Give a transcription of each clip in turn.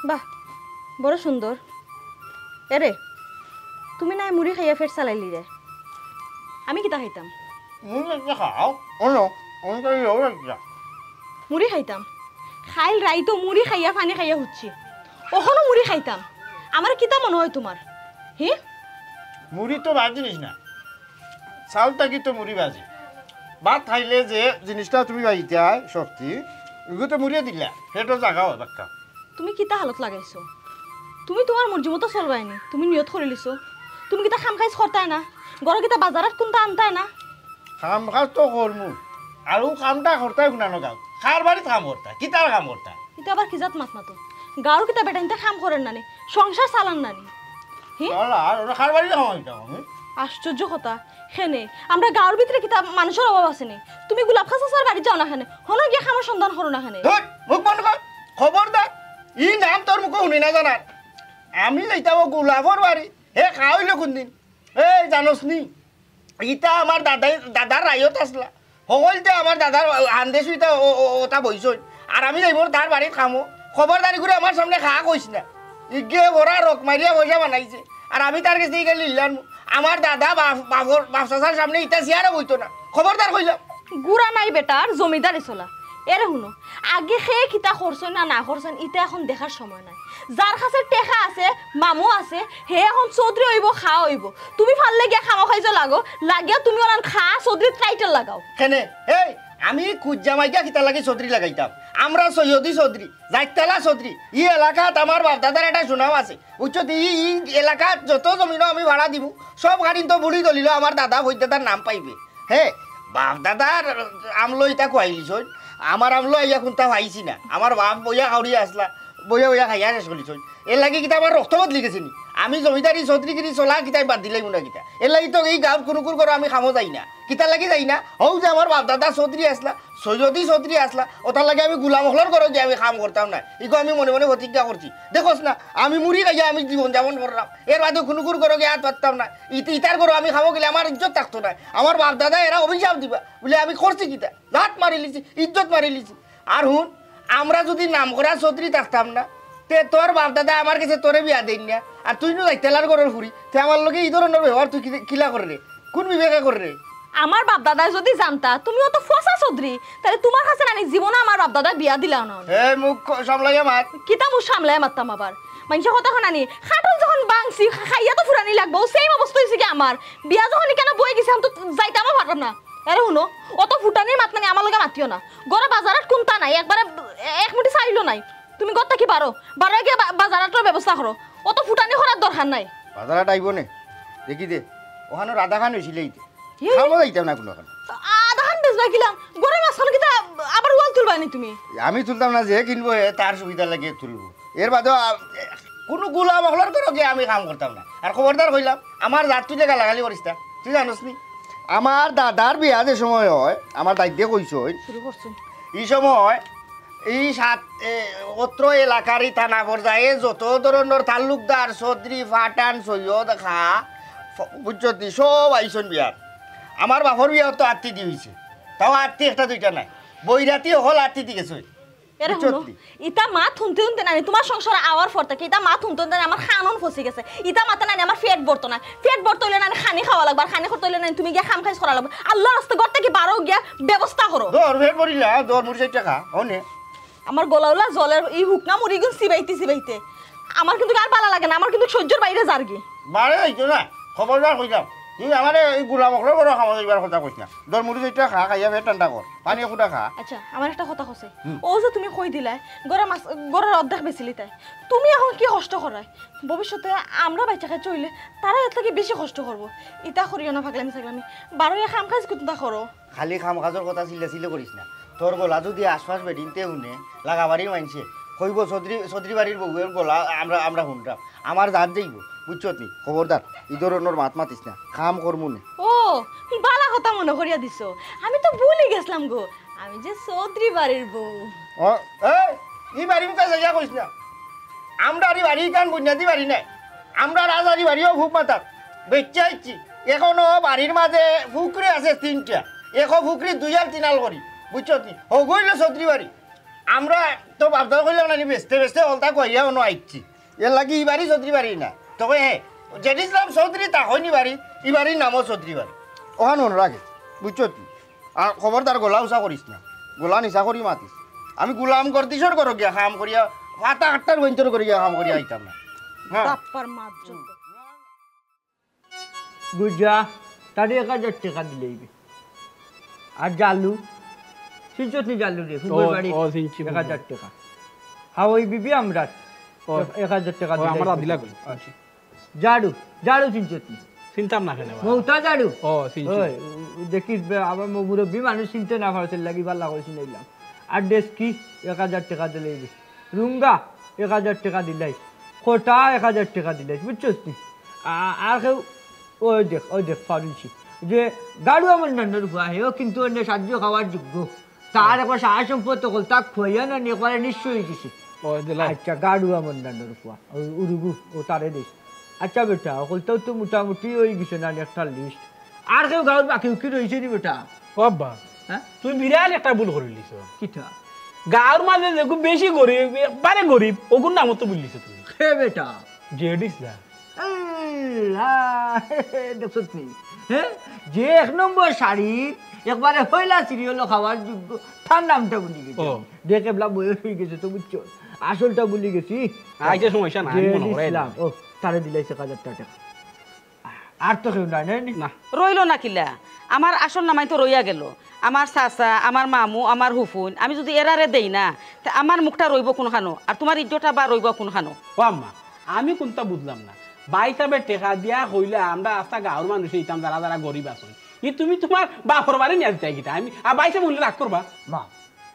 বাহ বড় সুন্দর। এরে তুমি না মুড়ি খাইয়া ফের চালাইলি রে, আমি কিতা খাইতাম? মুড়ি খাইতাম, খাইল রাইতো মুড়ি খাইয়া পানি খাইয়া হচ্ছি, ওখানো মুড়ি খাইতাম। আমার কিতা মনে হয় তোমার? হি মুড়ি তো ভাত জিনিস না, চাউলটা কি তো মুড়ি ভাজি। ভাত খাইলে যে জিনিসটা তুমি ভাজিতে হয় শক্তি, এগুলো তো মুড়িয়ে দিলা, সেটা জাগা হয় বাক্কা। তুমি কিতা হালত লাগাইছো? তুমি তোমার মর্জি মতো চলবাইনি, তুমি নিয়ত করে লিছো। তুমি কিতা খাম খাইছ করতাই না, গড় কিতা বাজারত কোনটা আনতাই না। কাম কাজ তো করমু, আৰু কামটা করতাই শুনানো গাঁও, খার বাড়িত কাম করতা, কিতার কাম করতা? এটা আবার কিজাত মাত মাতো গাঁর কিতা বেটাইনতে খাম করেন নানি, সংসার চালান নানি। হি খার বাড়িতে খাওয়াইতা আমি। আশ্চর্য কথা, হেনে আমরা গাঁর ভিতরে কিতা মানুষের অভাব আসেনি? তুমি গোলাপ খাসার বাড়ি যাও না খানে, হলো গিয়ে খামার সন্ধান করো না খানে। মুখ বন্ধ কর, খবরদার ই নাম তোর মুখে শুনি না জানার। আমি যাইতাম গোলাপর বাড়ি, হে খাওয়াইলো কোনদিন? এই জানোস নি, ইটা আমার দাদার রায়ত আসলা, সকলতে আমার দাদার আন্দেশ ইটা ওটা বইস, আর আমি যাইব তার বাড়িত খামো। খবরদারি করে আমার সামনে খাওয়া কইস না। ইগে ওরা রক মারিয়া পয়সা বানাইছে, আর আমি তার কাছে গেলে লিলাম। আমার দাদা বাপসার সামনে ইটা চেয়ারে বইতো না, খবরদার কইলাম। গুড়া নাই বেটার জমিদারি চলা। এরে শুনো, আগে খেয়ে কিতা করছেন না না করছেন ইটা এখন দেখার সময় নাই। যার কাছে টেকা আছে, মামু আছে, হে এখন চৌধুরী হইব, খাওয়া হইব। তুমি ফাললে গিয়া খামা খাইজ লাগিয়া তুমি ওরান খা চৌধুরী টাইটেল লাগাও। কেনে এই আমি কুজ্জামাইকা কিতা লাগে চৌধুরী লাগাইতাম? আমরা সৈয়দি চৌধুরী, জাইতালা চৌধুরী। ই এলাকাত আমার বাপ দাদার একটা সুনাম আছে, বুঝছো? ই এলাকাত যত জমিনও আমি ভাড়া দিব, সব গাড়ি তো বুড়ি দলিল আমার দাদা বৈদ্যাদার নাম পাইবে। হে বাপ দাদার আমলো ইটা খুয়াইলিছ, আমার আমলো আইয়া কোনটা পাইছি না। আমার বাপ বইয়া খাওড়িয়া আসলা, বইয়া বইয়া খাইয়া শেষ করিছ। এর লাগি কিতা আমার রক্ত বদলি গেছে নি? আমি জমিদারি চৌধুরীগিরি চলা কিতাই বাদ দিলাই না কিতা। এর লাগি তো এই গাঁৱত কোনো করে আমি খামো যাই না, কিতা লাগি যাই না। হও যে আমার বাপ দাদা চৌধুরী আসলা, সৈয়দি চৌধুরী আসলা, ওটার লাগে আমি গোলাম হলর করো যে আমি খাম করতাম না। ইগো আমি মনে মনে প্রতিজ্ঞা করছি। দেখোস না আমি মুড়ি খাইয়া আমি জীবন যাপন করলাম, এর বাদে কোনো করো গিয়ে হাত পারতাম না। ইতার করো আমি খাবো গেলে আমার ইজ্জত থাকতো না। আমার বাপ দাদা এরা অভিশাপ দিবা বলে আমি করছি কিতা, লাত মারি লিছি, ইজ্জত মারি লিছি। আর হুন, আমরা যদি নাম করা চৌধুরী থাকতাম না, তে তোর বাপ দাদা আমার কাছে তোরে বিয়া দেন না, আর তুই যাই তেলার ঘরের ফুরি, তে আমার লোকে এই ধরনের ব্যবহার তুই কিলা করে রে? কোন বিবেকে করে রে? আমার বাপ দাদা যদি জানতা তুমিও তো ফসা চৌধুরী, তাহলে তোমার কাছে নানি জীবনে আমার বাপ দাদা বিয়া দিলা না। এই মুখ সামলাইয়া মাত। কিতা মুখ সামলাই মারতাম আবার? মানুষের কথা শোনানি, খাটল যখন বাংছি খাইয়া তো ফুরানি লাগবো, সেম অবস্থা হয়েছে কি আমার। বিয়া যখন কেন বই গেছে আমি তো যাইতামও পারতাম না। আরে শুনো, অত ফুটানির মাত নানি আমার লগে মাতিও না। গড়ে বাজারত কোনটা নাই, একবারে এক মুঠি চাইলো নাই। তুমি গড়টা কি পারো বারো গিয়ে বাজারটার ব্যবস্থা করো, অত ফুটানি করার দরকার নাই। বাজারটা আইব নে দেখি দে, ওখানে রাধা খান হয়েছিল এইতে খাবো যাইতাম না কোনো। আধা খান বেচবা কিলাম, গড়ে মাঝখানে কিতা আবার ওয়াল তুলবা নি তুমি? আমি তুলতাম না, যে কিনবো তার সুবিধা লাগে তুলবো। এর বাদেও কোনো গোলাম হলার করো গিয়ে আমি কাম করতাম না। আর খবরদার কইলাম আমার জাত তুই যে গালাগালি করিস না, তুই জানোস নি? আমার দাদার বিয়া যে সময় হয়, আমার দায়িত্বে কইস এই সময় এই অত্র এলাকারই থানা পর্যায়ে যত ধরনের তালুকদার চৌধুরী ফাটান সৈয়দ খা বুঝছি সব আইসন বিয়ার। আমার বাপর বিয়া তো আত্মি দি হয়েছে, তাও আত্মি একটা দুইটা নাই, বৈরাতি হল আত্মি দি গেছে। ইটা মা থুনতে থুনতে নানি তোমার সংসার আওয়ার পর থেকে ইটা মা থুনতে থুনতে আমার খানন ফসি গেছে। ইটা মাতে নানি আমার পেট ভরতো না, পেট ভরতে হইলে নানি খানি খাওয়া লাগবে, আর খানি করতে হইলে নানি তুমি গিয়া খাম খাইছ করা লাগবে। আল্লাহ রাস্তা করতে কি বারো গিয়া ব্যবস্থা করো। দর পেট ভরিলা, দর মুড়ি 60 টাকা অনে। আমার গলাওলা জলের এই হুকনা মুড়ি গুন সিবাইতে আমার কিন্তু আর ভালো লাগে না, আমার কিন্তু সহ্যর বাইরে যারগি বারে যাইতো না। খবরদার কইলাম, তুই আমার এই গোলাম অকলে বড় খাওয়া যাইবার কথা কইস না। দর মুড়ি 60 টাকা খা, খাইয়া পেট ঠান্ডা কর, পানি ফুটা খা। আচ্ছা আমার একটা কথা কইছে, ও যে তুমি কই দিলাই গড়া মাছ গড়ার অর্ধেক বেচিলি, তাই তুমি এখন কি কষ্ট করাই? ভবিষ্যতে আমরা বাচ্চা খাই চইলে তারা এর থেকে বেশি কষ্ট করবো। ইটা করিও না পাগলামি ছাগলামি, বারো খাম খাইছ কোনটা করো। খালি খাম কাজের কথা চিল্লা করিস না। তোর গলা যদি আশপাশ বেডিনতে শুনে লাগাবাড়ির মানছে কইব চৌধুরী বাড়ির বউয়ের গলা আমরা শুনতাম, আমার জাত যাইব, বুঝছো নি? খবরদার এই ধরনের মাত মাতিস না, খাম করমু না। ও বালা কথা মনে করিয়া দিছো, আমি তো ভুলে গেছিলাম গো, আমি যে চৌধুরী বাড়ির বউ। এই বাড়ির মুখে জায়গা কইস না। আমরা বাড়ি কান বুঝনাতি বাড়ি নাই, আমরা রাজারি বাড়িও ভুক মাতার বেচে আইছি। এখনো বাড়ির মাঝে ফুকরি আছে 3টা, এখন ফুকরি 2 আর 3 আল করি, বুঝছো নি? হগইল চৌধুরী বাড়ি। আমরা তো বাপদার কইলাম না বেচতে বেচতে অলতা কইয়া অন্য আইছি এর লাগি ইবারি চৌধুরী বাড়ি না তবে হ্যাঁ যেটির নাম চৌধুরী তা হয়নি বাড়ি ইবারির নামও চৌধুরী বাড়ি ওখান মনে রাখে বুঝছো তুই আর খবরদার গোলা উষা করিস না গোলা নিশা করি মাতিস আমি গোলাম করতিসর করো গিয়া কাম করিয়া হাতা আটটার বঞ্চর করিয়া কাম করিয়া আইতাম না হ্যাঁ বাপ্পার মাজ্জত গুজা তারে 1000 টাকা দিলেই আর জালু সিনচত নি জালু রে ফুবর বাড়ি 1000 টাকা হ্যাঁ ওই বিবি আমরা 1000 টাকা দিলে আমরা দিলা কই জাড়ু জাড়ু সিনচত নি চিন্তাম না কেন মৌতা জাড়ু ও চিনছি ওই দেখিস আবার মুরব্বী মানুষ চিনতে না পারছে লাগি ভালো করে চিনাইলাম আর ডেস কি 1000 টাকা দিলেই রুঙ্গা 1000 টাকা দিলাই খোটা 1000 টাকা দিলাই বুঝছস নি আর কেউ ওই দেখ ফারুছি যে গাড়ু আমার নান্নার ভুয়া হেও কিন্তু অন্য সাহায্য খাওয়ার যোগ্য তার একবার সাহা সম্পদ তখন তাক খোয়া না নিয়ে করে নিশ্চয়ই গেছি ও দিলা আচ্ছা গাড়ু আমার নান্নার ভুয়া উরুগু ও তারে দিস আচ্ছা বেটা ওগুলোও তো মোটামুটি ওই গেছে না একটা লিস্ট আর কেউ গাঁর বাকি উকি রয়েছে নি বেটা বাবা হ্যাঁ তুই বিরাট একটা ভুল করে লিছ কিটা গাঁর মাঝে দেখো বেশি গরিব একবারে গরিব ওগুন নাম তো বললিস তুই হে বেটা জেডিস না দেখছ নি হ্যাঁ যে 1 নম্বর শাড়ি একবারে হইলা সিরিয়াল খাওয়ার যোগ্য তার নামটা ভুলি গেছি ও। দেখে বলা বয়স হয়ে গেছে তো বুঝছো আসলটা ভুলি গেছি আইছে সমস্যা না আমি মনে করে ইসলাম ও তারে দিলাইছে 1000 টাকা আর তো কেউ নাই না রইল না কিলা আমার আসল নামাই তো রইয়া গেল আমার চাচা আমার মামু আমার হুফুন আমি যদি এরারে দেই না তা আমার মুখটা রইব কোনখানো আর তোমার ইজ্জতটা বা রইব কোনখানো ও আম্মা আমি কোনটা বুঝলাম না বাইসাবে টেকা দিয়া হইলে আমরা আস্তা গাঁর মানুষ হইতাম যারা যারা গরিব আছো ই তুমি তোমার বাপর বাড়ি নিয়ে চাই কিটা আমি আর বাইসা বললে রাগ করবা মা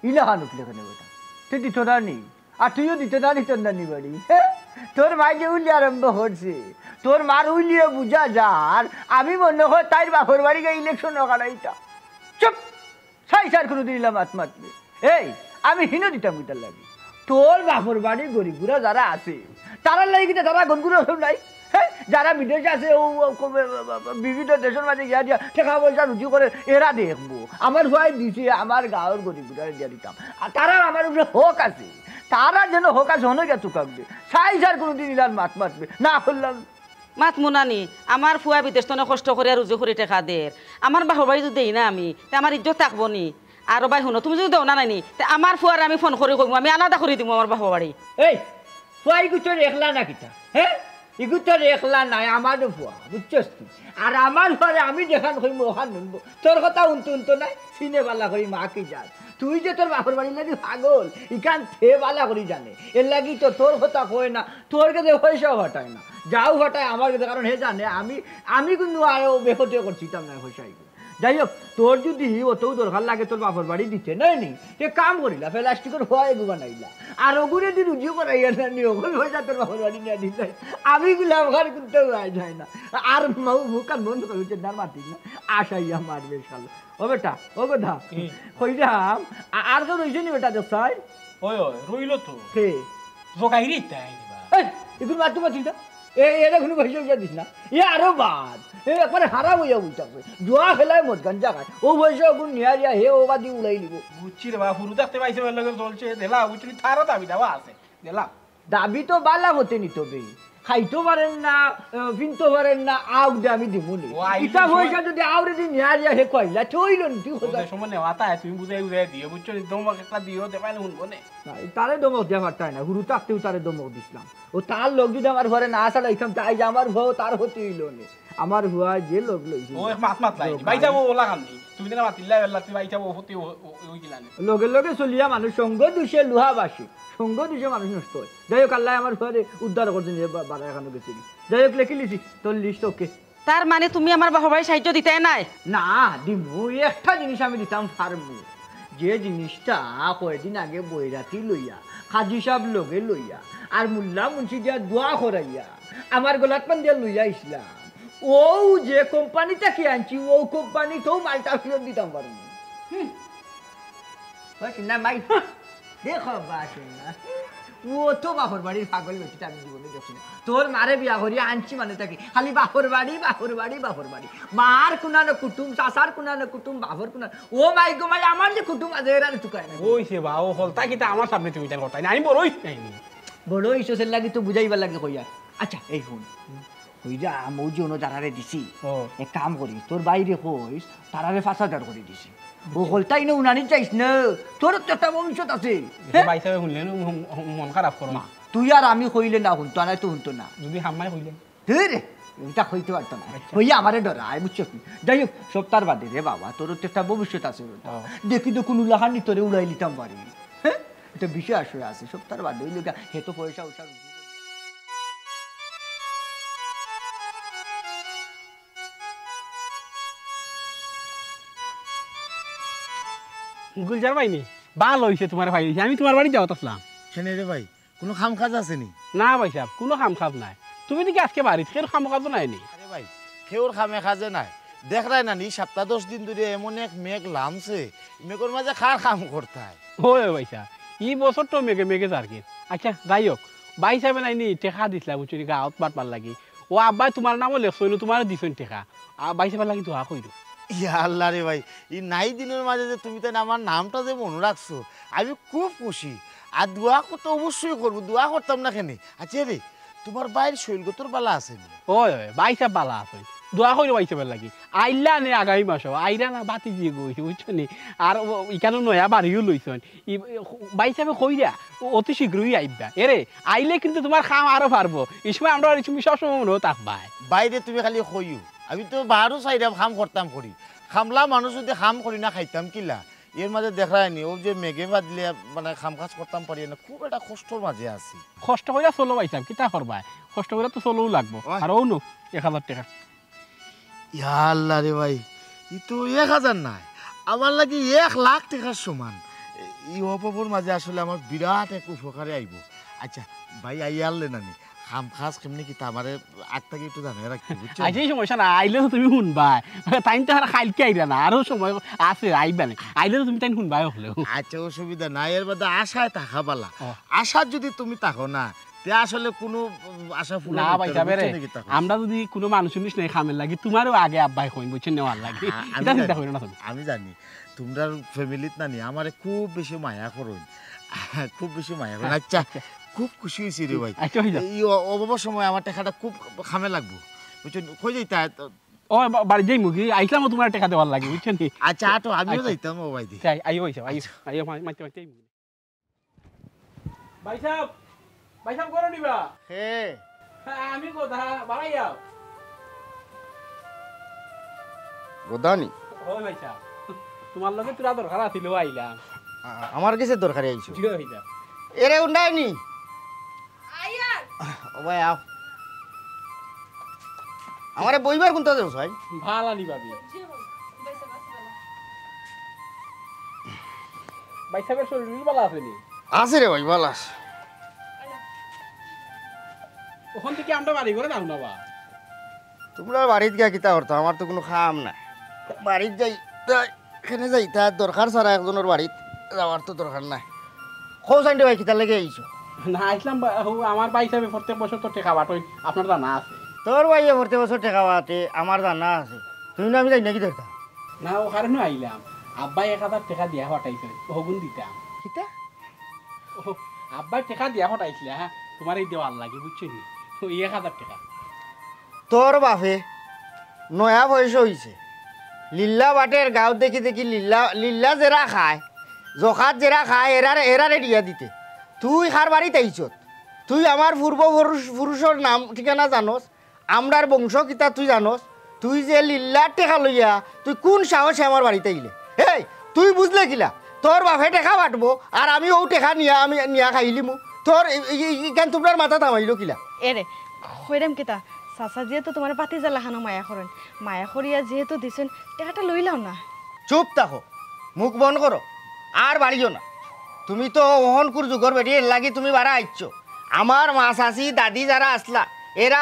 ইলাহা নুকলে কেন বেটা তুই দিত না নি আর তুইও দিত না নি তোর নানি বাড়ি তোর মাই যে উলি আরম্ভ করছে তোর মার উলিয়ে বুঝা যার আমি মনে হয় তাই বাপর বাড়ি গিয়ে ইলেকশন কাটাইতা চুপ সাই সার কোনো দিলাম আত্মাত্মে এই আমি হিনো দিতাম গিটার লাগে তোর বাপর বাড়ি গরিবগুলো যারা আছে তারা লাগি তারা গনগুলো নাই হ্যাঁ যারা বিদেশে আছে বিভিন্ন দেশের মাঝে গিয়া দিয়া টাকা পয়সা রুজি করে এরা দেখবো আমার ভয় দিছে আমার গাঁয়ের গরিবগুলো দিয়া দিতাম আর তারা আমার উপরে হক আছে তারা যেন হক আছে হনে গিয়া চুকাবে সাই সার কোনোদিন ইলার মাত মাতবে না করলাম মাত মুনানি আমার ফুয়া বিদেশ তনে কষ্ট করে রুজি করে টেকা দে আমার বাপর বাড়ি যদি দেই না আমি তা আমার ইজ্জত থাকবো নি আর ভাই শুনো তুমি যদি দেও না নাইনি তা আমার ফুয়ার আমি ফোন করে কইব আমি আলাদা করে দিব আমার বাপর বাড়ি এই ফুয়া ইগুতর একলা না কিতা হ্যাঁ ইগুতর একলা নাই আমারও ফুয়া বুঝছস তুই আর আমার ঘরে আমি দেখান কইম ওখান শুনবো তোর কথা উনতো নাই চিনে বালা করি মা কি যাস তুই যে তোর বাপর বাড়ি লাগি পাগল ইখান থে বালা করি জানে এর লাগি তো তোর কথা কয় না তোর কাছে পয়সাও হটায় না যাও হটায় আমার কাছে কারণ হে জানে আমি কিন্তু আরো বেহতে করছিতাম না পয়সাই যাই হোক তোর যদি অতও দরকার লাগে তোর বাপর বাড়ি দিতে নাই নি এ কাম করিলা প্লাস্টিকের হওয়া এগু বানাইলা আর ওগুলো দিন রুজিও করাইয়া না নি ওগুলো পয়সা তোর বাপর বাড়ি নিয়ে দিতে আমি গুলাম ঘর কিন্তু যায় না আর মুখান বন্ধ করে হচ্ছে না মাতিস না আশাইয়া মারবে শাল ও বেটা ও বেটা কইরাম আর তো রইছে নি বেটা দেখছাই ওই ওই রইল তো হে জোগাইরি তাই দিবা এই এগুলো মারতে পারছিস না এটা কোনো পয়সা দিস না এ আরো বাদ একবারে হারা হইয়া উঠতেছে জোয়া খেলায় মদ গাঞ্জা খায় ও পয়সা ওগুলো নিয়ে যা হে ও বাদি উড়াই দিব বুঝছি রে বা ফুরু থাকতে পাইছে বের লগে চলছে দেলা বুঝছি তারও দাবি দাওয়া আছে দেলা দাবি তো বালা হতে নি তবে খাইতে পারেন না পিনতে পারেন না আউ দে আমি দিব নি ও আইলো ইটা পয়সা যদি আউরে দিন নিয়ে যা হে কইলা চইল নি তুই ওদের সময় নেওয়া তাই তুমি বুঝাই বুঝাই দিও বুঝছো দমক একটা দিও দেখাইলে শুনবো নে তারে দমক দেওয়া পারতাই না হুরু থাকতেও তারে দমক দিছিলাম ও তার লোক যদি আমার ঘরে না আসা লাইতাম তাই যে আমার ভয় তার হতে হইল নি আমার হুয়া যে লোক লইছিল ও এক মাত মাত লাই বাই যাবো ওলা কাম নেই তুমি না মাতিলা বেলা তুই বাই যাবো হতে ওই গিলানে লগে লগে চলিয়া মানুষ সঙ্গ দুষে লোহা বাসি সঙ্গ দুষে মানুষ নষ্ট হয় যাই হোক আল্লাহ আমার ঘরে উদ্ধার করছেন বারা এখানে গেছি যাই হোক লেখি লিছি তোর লিস্ট ওকে তার মানে তুমি আমার বাপর বাড়ি সাহায্য দিতে নাই না দিমু একটা জিনিস আমি দিতাম ফার্মু যে জিনিসটা কয়েকদিন আগে বৈরাতি লইয়া হাজি সাহেব লগে লইয়া আর মুল্লা মুন্সি দিয়া দোয়া করাইয়া আমার গোলাত পান দিয়া লইয়া ইসলাম ও যে কোম্পানিটা কি আনছি ও কোম্পানিতেও মালটা ফেরত দিতাম পারবো না মাই দেখো বাসে না ও তো বাপর বাড়ির পাগল বেটিটা আমি জীবনে দেখছি না। তোর মারে বিয়া করিয়া আনছি মানে থাকি খালি বাপর বাড়ি বাপর বাড়ি বাপর বাড়ি, মার কুনানো কুটুম, চাচার কুনানো কুটুম, বাপর কুনানো, ও মাই গো মাই আমার যে কুটুম আছে এরা তুকায় না। ওইছে বা ও হলতা কিতা আমার সামনে তুমি তার কথা আমি বড় হইছি নাইনি বড় ইসের লাগি তো বুঝাইবার লাগে কইয়া। আচ্ছা এই শুন, ওই যা মৌজি অন্য যারারে দিছি ও এক কাম করিস, তোর বাইরে কইস তারারে ৫,০০০ করে দিছি। ও হলতাই না উনানি চাইস না, তোর তো একটা ভবিষ্যৎ আছে। ভাই সাহেব শুনলেন মন খারাপ করো না তুই আর আমি কইলে না শুনতো না, তো শুনতো না। যদি হাম্মাই হইলেন রে এটা হইতে পারতো না, হইয়া আমারে ডরায় বুঝছো। যাই হোক সপ্তাহ বাদে রে বাবা, তোর তো একটা ভবিষ্যৎ আছে। দেখি তো কোনো লাহানি তোরে উড়াই নিতাম পারি। হ্যাঁ এটা বিষয় আসলে আছে, সপ্তাহ বাদে ওই লোক হেতো পয়সা উষা গুলজার ভাই নি ভালো হয়েছে তোমার ভাই হয়েছে, আমি তোমার বাড়ি যাওয়াত আসলাম। কেনে রে ভাই কোনো খাম কাজ আছে নি? না ভাই সাহেব কোনো কাম কাজ নাই, তুমি দেখি আজকে বাড়ি থেকে কাম কাজ নাই নি? আরে ভাই কেউর খামে খাজে নাই, দেখ রায় না নি ৭-১০ দিন ধরে এমন এক মেঘ লামছে, মেঘের মাঝে খার কাম করতে হয়। ওই ভাই সাহেব এই বছর তো মেঘে মেঘে যার কি। আচ্ছা যাই হোক ভাই সাহেব নাই নি টেকা দিছিলা বুঝছি গাঁত বাটবার লাগি, ও আব্বাই তোমার নামও লেখছইল, তোমার দিছইন টেকা, ভাই সাহেবের লাগি দোয়া কইরো। ইয়া আল্লাহ রে ভাই, এই নাই দিনের মাঝে যে তুমি তাই আমার নামটা যে মনে রাখছো আমি খুব খুশি। আর দোয়া করতে অবশ্যই করবো, দোয়া করতাম না কেন। আচ্ছা রে তোমার বাইরের শৈলগতর বালা আছে নি? ওই ওই ভাই সাহেব বালা আছে, দোয়া কইরো ভাই সাহেবের লাগি। আইলা নে আগামী মাস আইলা না বাতি দিয়ে গইছে বুঝছো নি, আর ইকানো নয়া বাড়িও লইছন ভাই সাহেব কইরা অতি শীঘ্রই আইবা। এরে আইলে কিন্তু তোমার খাম আরো পারবো, এই সময় আমরা তুমি সবসময় মনে থাকবাই। বাইরে তুমি খালি কইও, আমি তো বাহারও চাইরাম খাম করতাম করি, খামলা মানুষ যদি খাম করি না খাইতাম কিলা। এর মাঝে দেখায়নি ও যে মেঘে বাদলে মানে খাম কাজ করতাম পারি না, খুব একটা কষ্টর মাঝে আছি। কষ্ট করে চলো ভাই সাহেব কিতা করবা, কষ্ট করে তো চলও লাগবো। আর ও নো ১,০০০ টাকা। ইয়া আল্লাহ রে ভাই, ই তো ১,০০০ নাই, আমার লাগি ১,০০,০০০ টাকার সমান। এই অভাবের মাঝে আসলে আমার বিরাট এক উপকারে আইব। আচ্ছা ভাই আই আনলে নানি খাম খাস কেমনি কি আমারে আগ থেকে একটু জানাই রাখতে বুঝছো? আজ এই সমস্যা না, আইলে তো তুমি শুনবা, তাই তো আর খাইলকে আইলা না, আরো সময় আছে আইবা না, আইলে তো তুমি তাই শুনবাই হলেও। আচ্ছা অসুবিধা নাই, এর মধ্যে আশায় থাকা পালা। আশা যদি তুমি থাকো না তে আসলে কোনো আশা ফুল না ভাই সাহেব রে, আমরা যদি কোনো মানুষ শুনিস না খামের লাগি তোমারও আগে আব্বাই কইন বুঝছেন নেওয়ার লাগে, এটা চিন্তা করি না তুমি। আমি জানি তোমরা ফ্যামিলিত নানি আমারে খুব বেশি মায়া করুন, খুব বেশি মায়া করুন। আচ্ছা খুব খুশি হয়েছি রে ভাই, আচ্ছা হই যাও। এই অভাবের সময় আমার টাকাটা খুব খামে লাগবো বুঝছেন, কই যাইতা? ও বাড়ি যাই মুগি আইসলাম তোমার টাকা দেওয়ার লাগে বুঝছেন কি। আচ্ছা আটো আমিও যাইতাম ও ভাই দি। আইও হইছে আইও আইও মাইতে মাইতে ভাই সাহেব, ভাই সাহেব করো নিবা। হে আমি কোথা বাড়াই যাও। গোদানি ওই ভাই সাহেব তোমার লগে তোরা দরকার আছিল আইলাম। আমার কাছে দরকারি আইছো। ঠিক হই যা। এরে উন্ডাইনি আয়ার ও ভাই আও, আমারে বইবার কোনটা দেও ভাই? ভালো নি ভাবি। ভাই সাহেবের শরীর ভালো আছে নি? আছে রে ভাই ভালো আছে। ওখান থেকে আমরা বাড়ি করে যাও না বা। তোমরা বাড়িতে গিয়া কিতা করতো, আমার তো কোনো খাম না। বাড়িতে যাই এখানে যাই তার দরকার ছাড়া একজনের বাড়িতে যাওয়ার তো দরকার নাই। খৌ সাইন্ডে ভাই কিতা লেগে আইছো? না আইসলাম আমার ভাই সাহেব প্রত্যেক বছর তো টেকা বাটই, আপনার জানা আছে। তোর ভাইয়ে ভর্তি বছর টাকা পাতে আমার জানা আছে, তুমি না আমি যাই নাকি দেখতা? না ও কারণে আইলাম, আব্বাই ১,০০০ টাকা দিয়া হটাইছে, হগুন দিতাম। কিতা? ও আব্বাই টাকা দিয়া হটাইছিল, হ্যাঁ তোমার এই দেওয়ার লাগে বুঝছো নি, ওই ১,০০০ টাকা। তোর বাপে নয়া বয়স হয়েছে, লিল্লা বাটের গাঁও দেখি দেখি লিল্লা লিল্লা জেরা খায়, জখাত জেরা খায়, এরারে দিয়া দিতে। তুই হার বাড়িতে আইছত, তুই আমার পুরুষের নাম ঠিকানা জানোস, আমরার বংশ কিতা তুই জানোস? তুই যে লিল্লার টেকা লইয়া তুই কোন সাহসে আমার বাড়িতে আইলে? এই তুই বুঝলে কিলা তোর বাপে টেকা বাটবো আর আমি ও টেকা আমি নিয়া খাইলিমু? তোর কেন তোমরা মাথা থামাইলো কিলা? এরে কইরাম কিতা চাচা যেহেতু তোমার পাতি জ্বালাখানো মায়া করেন, মায়া করিয়া যেহেতু দিছেন টাকাটা লইলাও না। চুপ থাকো, মুখ বন্ধ করো, আর বাড়িও না। তুমি তো ওহনকুর যুগর বেটি, এর লাগি তুমি বাড়া আইছো। আমার মা চাচি দাদি যারা আসলা এরা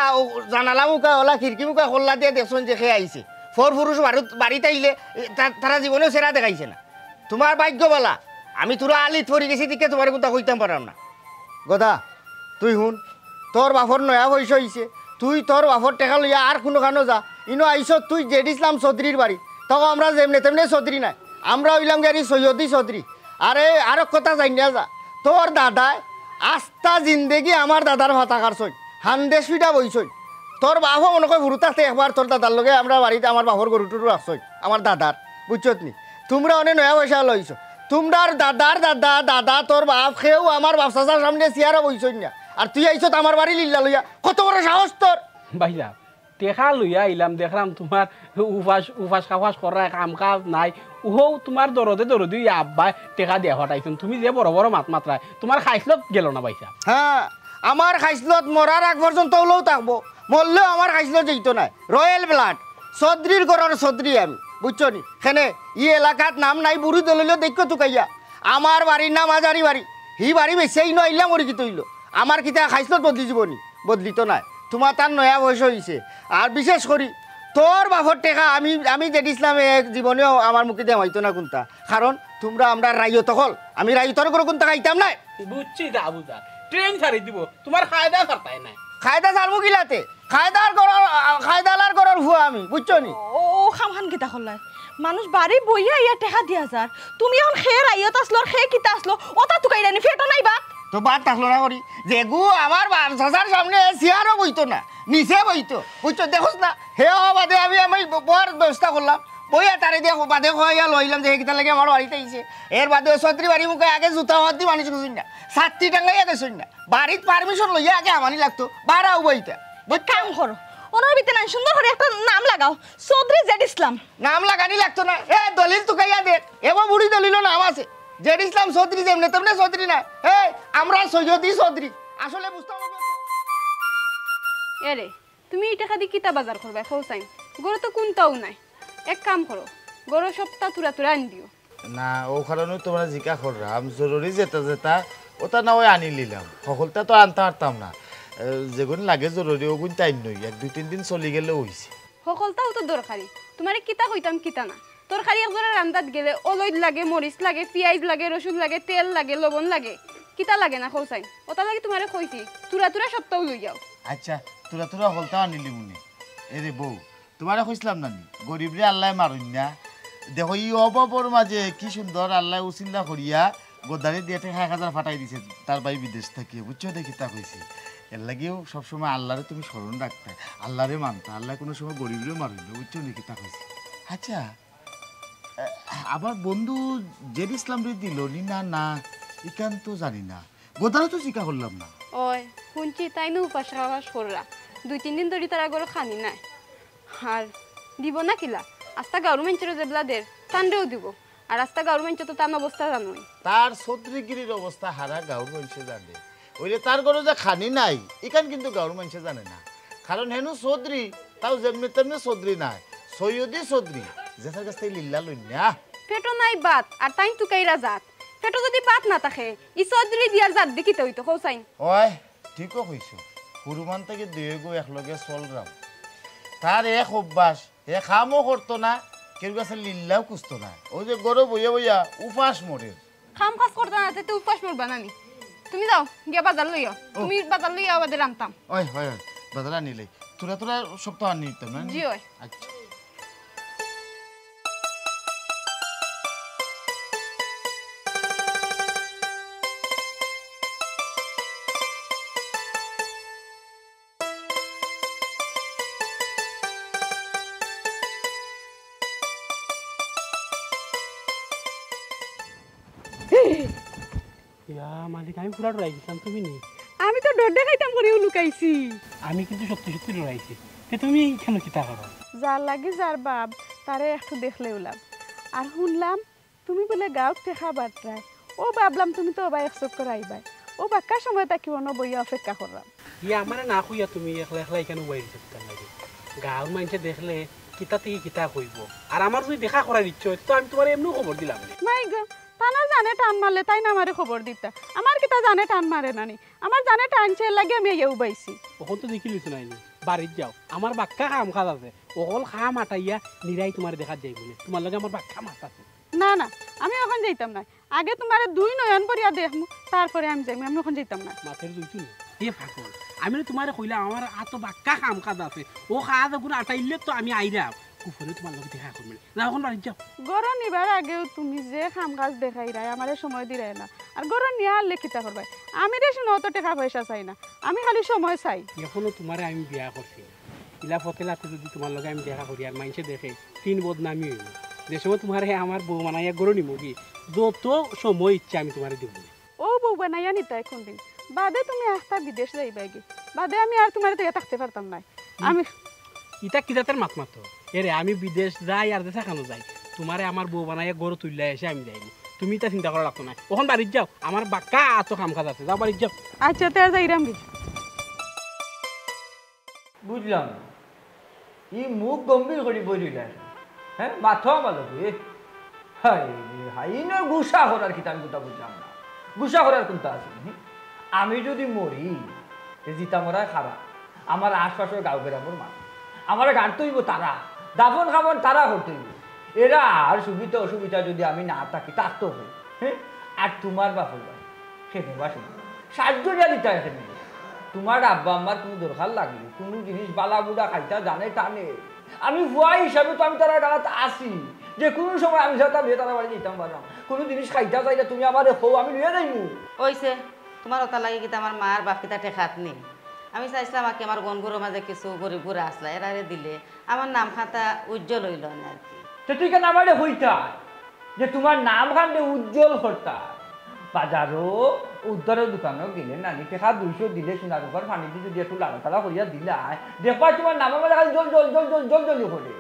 জানালা মুখা ওলা খিড়কি মুখা খোল্লা দিয়ে দেখছেন যে খেয়ে আইছে। ফোর পুরুষ বাড়িতে আইলে তারা জীবনেও সেরা দেখাইছে না। তোমার ভাগ্য বলা, আমি তোরা আলিত পড়ে গেছি দিকে তোমার কথা কইতাম পারাম না। গদা তুই শুন তোর বাপর নয়া বয়স হয়েছে তুই তোর বাপর টেকা লইয়া আর কোনোখানো যা ইনো আইস তুই জেড ইসলাম চৌধুরীর বাড়ি তখন আমরা যেমনে তেমনি চৌধুরী নাই আমরা হইলাম গাড়ি সৈয়দি চৌধুরী আরে আর কথা জানি না যা তোর দাদায় আস্তা জিন্দেগি আমার দাদার ভাতা কারছই হান্দেশ পিঠা বইছই তোর বাপও মনে কয় ভুরু থাকতে একবার তোর দাদার লগে আমরা বাড়িতে আমার বাপর গরুটুরু রাখছই আমার দাদার বুঝছত নি তোমরা অনেক নয়া পয়সা লইছ তোমরার দাদার দাদা দাদা তোর বাপ খেয়েও আমার বাপসার সামনে চেয়ারা বইছই না আর তুই আইছত আমার বাড়ি লিল্লা লইয়া কত বড় সাহস তোর ভাইয়া টেকা লইয়া আইলাম দেখলাম তোমার উপাস খাওয়াস করা কাম কাজ নাই উহো তোমার দরদে আব্বা টেকা দিয়া হটাইছেন তুমি যে বড় বড় মাত্রায় তোমার খাইসলত গেল না ভাইসা হ্যাঁ আমার খাইসলত মরার আগ পর্যন্ত হলেও থাকবো মরলেও আমার খাইসলত যেত নাই রয়্যাল ব্লাড চৌধুরীর ঘরের চৌধুরী আমি বুঝছো নি সেনে ই এলাকাত নাম নাই বুড়ি দলিলেও দেখো তুকাইয়া আমার বাড়ির নাম আজারি বাড়ি হি বাড়ি বেশি ন আইলাম ওর কি তৈল আমার কিতা খাইসলত বদলি যাবনি বদলিত নাই তোমার তার নয়া বয়স হয়েছে আর বিশেষ করি তোর বাপর টেকা আমি যেটিছিলাম জীবনেও আমার মুখে দেওয়া হইতো না কোনটা কারণ তোমরা আমরা রাইয়ত হল আমি রাইয়তর করে কোনটা খাইতাম নাই বুঝছি দা বুঝা ট্রেন ছাড়ি দিব তোমার খায়দা করতাই নাই খায়দা ছাড়বো গিলাতে খায়দালার করার ভুয়া আমি বুঝছো নি ও খাম খান কিতা করলাই মানুষ বাড়ি বইয়া ইয়া টেকা দিয়া যার তুমি এখন খেয়ে রাইয়ত আসলো আর খেয়ে কিতা আসলো ওটা তুকাই রানি ফেটো নাই বাপ তো বাদ থাকলো না করি যেগু আমার চাচার সামনে চেয়ারও বইতো না নিচে বইতো বুঝছো দেখোস না হে বাদে আমি বর ব্যবস্থা করলাম বইয়া তারে দিয়ে বাদে খাইয়া লইলাম যে কিতা লাগে আমার বাড়িতে আইছে এর বাদে ছত্রি বাড়ি মুখে আগে জুতা হাত দিয়ে মানুষ গেছুন না ছাত্রী টাঙ্গাইয়া গেছুন না বাড়ির পারমিশন লইয়া আগে আমানি লাগতো বাড়াও বইটা কাম করো ওনার ভিতরে না সুন্দর করে একটা নাম লাগাও চৌধুরী জেড ইসলাম নাম লাগানি লাগতো না এ দলিল তুকাইয়া দে এবার বুড়ি দলিলও নাম আছে জেড ইসলাম চৌধুরী যেমনে তেমনি চৌধুরী না আমরা সৈয়দি চৌধুরী আসলে বুঝতে হবে এরে তুমি এই টাকা দিয়ে কিতা বাজার করবে ফৌসাইন গরু তো কোনটাও নাই এক কাম করো গরু সপ্তাহ তুরা আনি দিও না ও কারণে তোমরা জিজ্ঞা করলাম জরুরি যেটা ওটা না ওই আনি নিলাম সকলটা তো আনতে পারতাম না যেগুন লাগে জরুরি ওগুন টাইম নই 1-2-3 দিন চলি গেলে হইছে সকলটাও তো দরকারি তোমারে কিতা কইতাম কিতা না তরকারি একজনের রান্দাত গেলে অলৈদ লাগে মরিচ লাগে পিঁয়াজ লাগে রসুন লাগে তেল লাগে লবণ লাগে কিতা লাগে না খৌসাইন ওটা লাগে তোমারে কইছি তুরা সপ্তাহ লই যাও আচ্ছা তোরা হলতা আনিলি মুনি এরে বউ তোমারে কইছিলাম নানি গরিবরে আল্লাহ মারুন না দেখো ই অভাবর মাঝে কি সুন্দর আল্লাহ উচিন্তা করিয়া গোদারি দিয়ে 1000 ফাটাই দিছে তার ভাই বিদেশ থেকে বুঝছো দেখি তা কইছি এর লাগেও সবসময় আল্লাহরে তুমি স্মরণ রাখতে আল্লাহরে মানতে আল্লাহ কোনো সময় গরিবরে মারুন না বুঝছো দেখি তা কইছি আচ্ছা আমার বন্ধু জেড ইসলাম রে দিল না ইকান তো জানি না গোদারে তো জিজ্ঞা করলাম না ওই শুনছি তাই না উপাস খাওয়াস কররা 2-3 দিন ধরে তারা গরু খানি নাই আর দিব না কিলা আস্তা গভর্নমেন্টের জেবলাদের তান্ডেও দিব আর আস্তা গভর্নমেন্ট তো তার অবস্থা জানোই তার ছত্রিগিরির অবস্থা হারা গাঁর মানুষে জানে ওইলে তার ঘরে যে খানি নাই এখান কিন্তু গাঁর মানুষে জানে না কারণ হেনু চৌধুরী তাও যেমনি তেমনি চৌধুরী নাই সৈয়দি চৌধুরী যেটার কাছ থেকে লিল্লা লই না পেটো নাই বাত আর তাই টুকাইরা জাত পেটো যদি বাত না থাকে ই চৌধুরী দিয়ার জাত দেখিতে হইতো কৌসাইন ওই ঠিকও কইছো হুরুমান থেকে দুয়ে গো একলগে চলরাম তার এক অভ্যাস এ খামও করতো না কেউ কাছে লিল্লাও কুসতো না ওই যে গরু বইয়া উপাস মরে খাম খাস করতে না তো উপাস মরবা নানি তুমি যাও গিয়া বাজার লইও তুমি বাজার লইয়া আমাদের আনতাম ওই হয় বাজার আনিলে তোরা সপ্তাহ আনি দিতাম না জি ওই আচ্ছা ইয়া মালিক আমি পুরা ডরাইছিলাম তুমি নি আমি তো ডর দেখাইতাম করে লুকাইছি আমি কিন্তু সত্যি ডরাইছি তুমি কেন কিতা করো যার লাগে যার বাপ তারে একটু দেখলে উলাম আর শুনলাম তুমি বলে গাঁৱত দেখা বার্তায় ও ভাবলাম তুমি তো ওবা এক চক্কর আইবাই ও বাক্কার সময় তাকে অন্য বইয়া অপেক্ষা করলাম ইয়া আমার না কইয়া তুমি একলা একলা এখানে উবাই দিতে লাগে গাঁৱৰ মানুষে দেখলে কিতা থেকে কিতা কইব আর আমার যদি দেখা করার ইচ্ছে হয় তো আমি তোমার এমনি খবর দিলাম মাই গো তানা জানে টান মারলে তাই না আমারে খবর দিতা আমার কিতা জানে টান মারে নানি আমার জানে টানছে লাগে আমি ইয়ে উবাইছি ওখান তো দেখি লিছো নাইনি বাড়িত যাও আমার বাক্কা খাম খাজ আছে অকল খাম আটাইয়া নিরাই তোমার দেখা যাই বলে তোমার লগে আমার বাক্কা মাছ আছে না না আমি এখন যাইতাম না আগে তোমার 2 নয়ন পরিয়া দেখমু তারপরে আমি যাইম আমি এখন যাইতাম না মাছের দুইটি এ ফাকল আমি তোমার কইলাম আমার আতো বাক্কা কাম কাজ আছে ও কাজ গুণ আটাইলে তো আমি আইরা কুফরে তোমার লগে দেখা করবে না এখন বাড়ি যাও গরম নিবার আগেও তুমি যে কাম কাজ দেখাই রায় আমারে সময় দিরাই না আর গরম নিয়ে আনলে কিতা করবাই আমি রেশন অত টাকা পয়সা চাই না আমি খালি সময় চাই এখনো তোমারে আমি বিয়া করছি ইলা ফতেলাতে যদি তোমার লগে আমি দেখা করি আর মানুষে দেখে 3 বদনামি হইল যে সময় তোমার আমার বউ মানাইয়া গরু নিমু কি যত সময় ইচ্ছা আমি তোমারে দিব ও বউ বানাইয়া নিতা এখন দিন বাদে তুমি একটা বিদেশ যাইবা গে বাদে আমি আর তোমার তো থাকতে পারতাম না আমি ইটা কিতাতের মাত মাতো এরে আমি বিদেশ যাই আর দেশা খানো যাই তোমারে আমার বউ বানাইয়া গরু তুললে এসে আমি যাইব তুমি তা চিন্তা করা লাগতো না ওখান বাড়ি যাও আমার বাক্কা এত কাম কাজ আছে যাও বাড়ি যাও আচ্ছা তে আর যাইরাম গে বুঝলাম না। ই মুখ গম্ভীর করে বলিলা হ্যাঁ মাথা ভালো হাই হাই না গুসা করার কি আমি কোনটা বুঝলাম না গুসা করার কোনটা আছে আমি যদি মরি জিতা মরায় খারাপ আমার আশপাশের গাঁও গ্রামের মানুষ আমার গান তৈব তারা দাফন খাবন তারা করতে হইব এরা আর সুবিধা অসুবিধা যদি আমি না থাকি থাকতো হই হ্যাঁ আর তোমার বাপর ভাই সেখানে বাসে সাহায্য দিতে এখানে তোমার আব্বা আমার কোনো দরকার লাগলে কোনো জিনিস বালা বুড়া খাইতা জানে টানে আমি ভুয়া হিসাবে তো আমি তারা গাড়াতে আসি যে কোনো সময় আমি যেতাম তারা বাড়ি যেতাম পারলাম কোনো জিনিস খাইতা চাইলে তুমি আমার খো আমি নিয়ে যাইমু ওইছে তোমার ওটা লাগে কিন্তু আমার মার বাপ কিতা টেকাত নেই আমি চাইছিলাম আমাকে আমার গনগুলোর মাঝে কিছু গরিব বুড়া আসলা এরারে দিলে আমার নাম খাতা উজ্জ্বল হইল না আর কি তো তুই কেন আমার হইতা যে তোমার নাম খান্ডে উজ্জ্বল হরতা বাজারও উদ্ধারের দোকানও গেলে নানি টেকা 200 দিলে সোনার উপর পানি দিয়ে যদি একটু লাড়াতাড়া করিয়া দিলা দেখবা তোমার নামের মাঝে খালি জল জল জল জল জল জল করে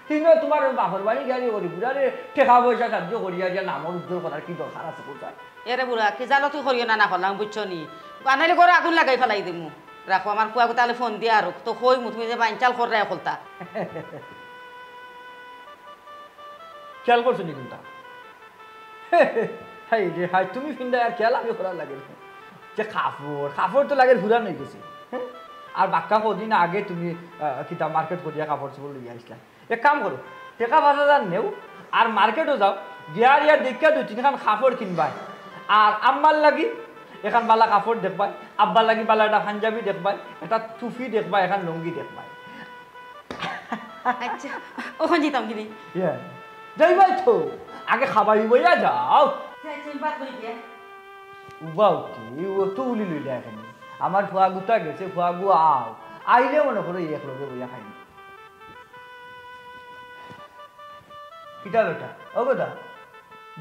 কিন্তু তোমার বাপর বাড়ি গাড়ি করি বুড়ারে টেকা পয়সা সাহায্য করিয়া যে নামের উজ্জ্বল করার কি দরকার আছে কোথায় এরে বুড়া কি জানো তুই করিও না না করলাম বুঝছো নি বানাইলে করে আগুন লাগাই ফেলাই দিমু রাখো আমার কুয়াকে তাহলে ফোন দিয়া আর তো কই মু তুমি যে বাইনচাল করে রাখলতা খেয়াল করছো নি কোনটা হাই রে হাই তুমি ফিন্দা আর খেয়াল আমি করার লাগে যে কাপড় তো লাগে ঘুরা নিয়ে গেছে আর বাক্কা কদিন আগে তুমি কিতা মার্কেট করিয়া কাপড় চোপড় লইয়া আসলা এক কাম করো টেকা 5000 নেও আর মার্কেটও যাও গিয়ার ইয়ার দেখিয়া 2-3খান কাপড় কিনবাই আর আম্মার লাগি এখান বালা কাপড় দেখবাই আব্বার লাগি বালা একটা পাঞ্জাবি দেখবাই একটা টুপি দেখবাই এখান লুঙ্গি দেখবাই আচ্ছা ওখান যেতাম কিনি যাইবাই তো আগে খাবাই বইয়া যাও উবাও কি ও তো উলি লইলা এখানে আমার ফুয়া গুতা গেছে ফুয়া গু আও আইলে মনে করো এক লগে বইয়া খাইনি কিটা বেটা ও কথা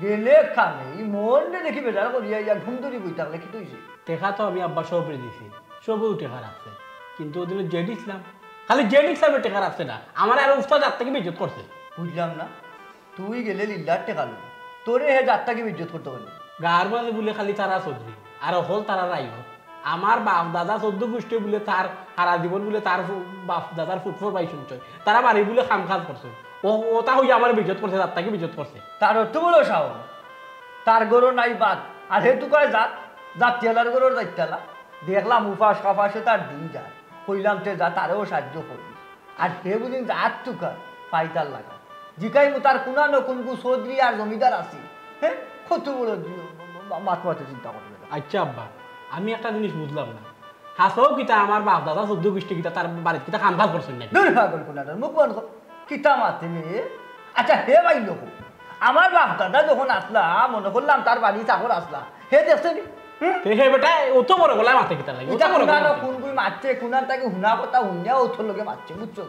গেলে খানে ই মন দেখি বেজার করিয়া ইয়া ঘুম ধরি বই থাকলে কি তুইছে টেকা তো আমি আব্বা সবরে দিছি সবও টেকা রাখছে কিন্তু ওদিনে জেড ইসলাম খালি জেড ইসলামের টেকা রাখছে না আমার আর উস্তাদ আর থেকে বিজত করছে বুঝলাম না তুই গেলে লিল্লার টেকা লই তোরে হে যাত্রাকে বিজ্জত করতে পারলি গার মাঝে বলে খালি তারা চৌধুরী আর হল তারা রাইব আমার বাপ দাদা 14 গোষ্ঠী বলে তার সারা জীবন বলে তার বাপ দাদার ফুটফোর পাই শুনছ তারা বাড়ি বলে খাম খাজ করছে ওটা হইয়া আমার বিজত করছে তার তাকে বিজত করছে তার অর্থ বলো সাহস তার গরু নাই বাদ আর হেতু কয় জাতিয়ালার গরুর দায়িত্বালা দেখলাম উপাস কাপাসে তার দিন যায় কইলাম তে যা তারেও সাহায্য করবি আর হে বুঝিন যার টুকার পাইতার লাগা জিকাই মু তার কোনা নকুনকু চৌধুরী আর জমিদার আছি হ্যাঁ কত বড় মাথমাতে চিন্তা করবে আচ্ছা আব্বা আমি একটা জিনিস বুঝলাম না হাসও কিতা আমার বাপ দাদা 14 গোষ্ঠী কিতা তার বাড়িতে কিতা খাম খাজ করছেন না দূর পাগল কোনাটার মুখ বন্ধ কিতা মাতে মেয়ে আচ্ছা হে ভাই লোক আমার বাপ দাদা যখন আসলা মনে করলাম তার বাড়ি চাকর আসলা হে দেখছেন হে বেটা ও তো বড় গলায় মাথা কিতা লাগে এটা কোন গুই মারছে কোনার তাকে হুনা কথা হুনিয়া ও তোর লোকে মারছে বুঝছো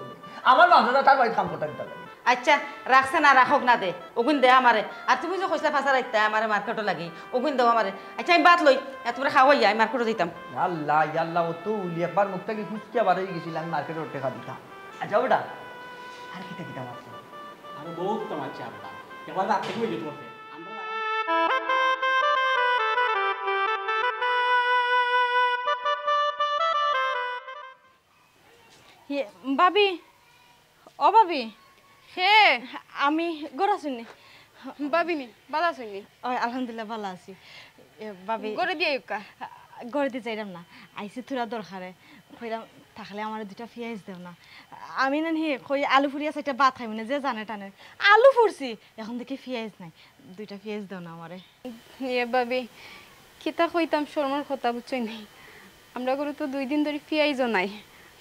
আমার বাপ দাদা তার বাড়ি খাম কথা কিতা লাগে আচ্ছা রাখছে না রাখক না দে ওগুন দে আমারে আর তুমি যে কইসলা ফাঁসা রাখতে আমারে মার্কেটও লাগি ওগুন দেও আমারে আচ্ছা আমি বাদ লই তোমরা খাওয়াই আমি মার্কেটও দিতাম আল্লাহ আল্লাহ ও তো উলি একবার মুখটা কি ফুসকিয়া বাড়াই গেছিল আমি মার্কেটে টেকা দিতাম আচ্ছা বেটা আর কিতা কিতা মারছে আর বহুত তোমাচ্ছে আব্বা এবার তার থেকে বিজত করছে ভাবি ও ভাবি হে আমি গড় আছি বাবিনি বালা শুনি আলহামদুলিল্লাহ ভালো আছি ভাবি করে দিয়ে ইউকা গড়ে দিয়ে যাইলাম না আইসি থোড়া দরকারে কইলাম থাকলে আমার দুটা পেঁয়াজ দেও না আমি না হে কই আলু ফুরিয়া সেটা ভাত খাইব না যে জানে টানে আলু ফুরছি এখন দেখি পেঁয়াজ নাই দুইটা পেঁয়াজ দাও না আমারে এ ভাবি কিতা কইতাম শর্মার কথা বুঝছই নাই আমরা করে তো 2 দিন ধরে পেঁয়াজও নাই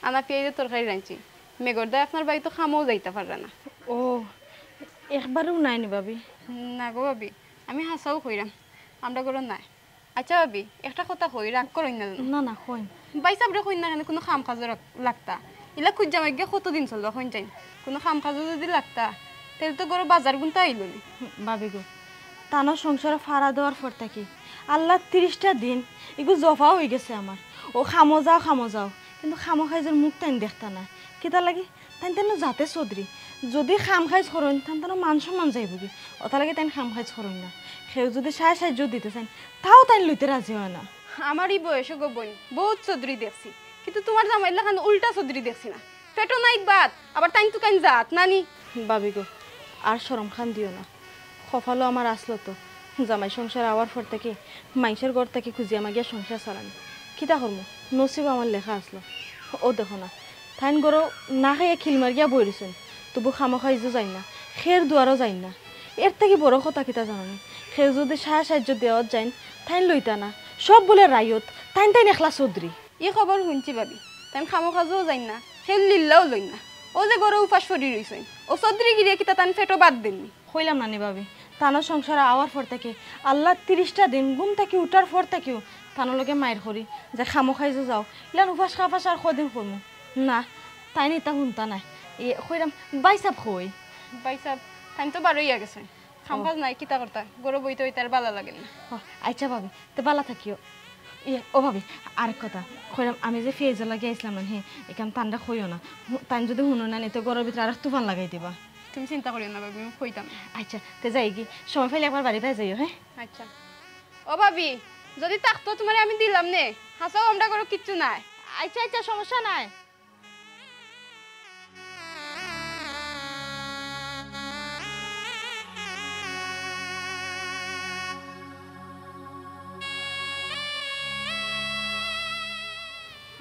আনা পেঁয়াজের তরকারি রাঁধছি মেঘর দায় আপনার বাড়ি তো খামও যাইতে পারে না ও একবারও নাই নি ভাবি না গো ভাবি আমি হাসাও কইরাম আমরা করে নাই আচ্ছা ভাবি একটা কথা কই রাগ করই না না না কইন বাইসাব রে কইন না কেন কোনো খাম কাজ লাগতা ইলা খুঁজা মাইগে কতদিন চলবা কইন যাই কোনো খাম কাজ যদি লাগতা তাহলে তো গরো বাজার গুনতে আইলো নি ভাবি গো তানো সংসারে ফাড়া দেওয়ার পর থাকি আল্লাহ 30টা দিন এগু জফা হয়ে গেছে আমার ও খামো যাও কিন্তু খামো খাইজের মুখ টাইন দেখতা না কিতা লাগে তাই তেন যাতে চৌধুরী যদি খাম খাইজ করইন তান তানো মান সম্মান যাইব কি ওটা লাগে তাই খাম খাইজ করইন না সেও যদি সাহায্য দিতে চান তাও তাই লইতে রাজি হয় না আমারই বয়সে গো বোন বহুত চৌধুরী দেখছি কিন্তু তোমার জামাইলা খান উল্টা চৌধুরী দেখছি না পেটো নাই বাত আবার টাইম টু কাইন জাত নানি ভাবি গো আর শরম খান দিও না কপালও আমার আসলো তো জামাই সংসার আওয়ার পর থেকে মাইসের ঘর থেকে খুঁজিয়া মাগিয়া সংসার চালানি কিতা করবো নসিব আমার লেখা আসলো ও দেখো না থাইন গরো না খাইয়া খিল মারিয়া বই রইছেন তবু খামো খাইজো যাই না খের দুয়ারও যাই না এর থেকে বড় কথা কিতা জানানি সে যদি সাহায্য দেওয়া যায় তাইন লইতা না সব বলে রায়ত তাইন একলা চৌধুরী ই খবর শুনছি ভাবি তাই খামো খাজও যাই না সে লিল্লাও লই না ও যে গরু উপাস ফরি রইছেন ও চৌধুরী গিরিয়ে কিতা তান ফেটো বাদ দেননি কইলাম নানি ভাবি তানোর সংসার আওয়ার পর থেকে আল্লাহ 30টা দিন ঘুম থেকে উঠার পর থেকেও তানোর লগে মায়ের করি যে খামো খাইজো যাও ইলান উপাস খাপাস আর কদিন করমু না তাই নিতা শুনতা নাই কইলাম বাইসাব কই বাইসাব তাই তো বারোইয়া গেছে খামকাজ নাই কিতা করতা গরু বইতে বইতে আর ভালো লাগে না আচ্ছা ভাবি তো বালা থাকিও ও ভাবি আরেক কথা কইলাম আমি যে ফেজে লাগিয়ে আইসলাম না হ্যাঁ এখান তান্ডা খইও না তাই যদি শুনো না তো গরুর ভিতরে আর তুফান লাগাই দিবা তুমি চিন্তা করিও না ভাবি আমি কইতাম আচ্ছা তো যাই কি সময় পাইলে একবার বাড়ি পাই যাইও হ্যাঁ আচ্ছা ও ভাবি যদি থাকতো তোমার আমি দিলাম নে হাসাও আমরা করো কিচ্ছু নাই আচ্ছা সমস্যা নাই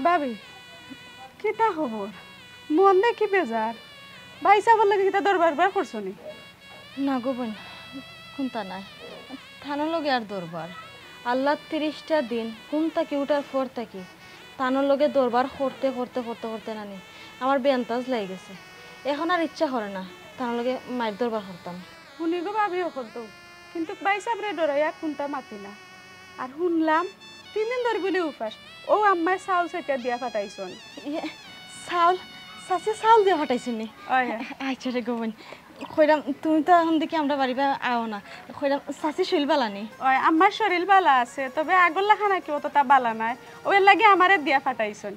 ভাবি কিতা খবর মন দেখি বেজার ভাই চাবর লাগে কিতা দরবার বার করছো নি না গো বোন কোনটা নাই থানোর লগে আর দরবার আল্লাহ 30টা দিন ঘুম থেকে উঠার পর থেকে থানোর লগে দরবার করতে নানি আমার বেন্তাজ লাই গেছে এখন আর ইচ্ছা করে না থানোর লগে মায়ের দরবার করতাম শুনি গো ভাবিও করতো কিন্তু ভাই চাবরে ডরাইয়া কোনটা মাতি না আর শুনলাম 3 দিন ধরে বলে উপাস ও আম্মার চাউল সেটা দিয়া ফাটাইছন চাউল চাচি চাউল দিয়ে ফাটাইছি নি আচ্ছা রে গো বোন কইরাম তুমি তো এখন দেখি আমরা বাড়ি আও না কইরাম চাচি শৈল বালানি ওই আমার শরীর বালা আছে তবে আগল্লা খানা কি অতটা বালা নাই ওই লাগে আমারে দিয়া ফাটাইছন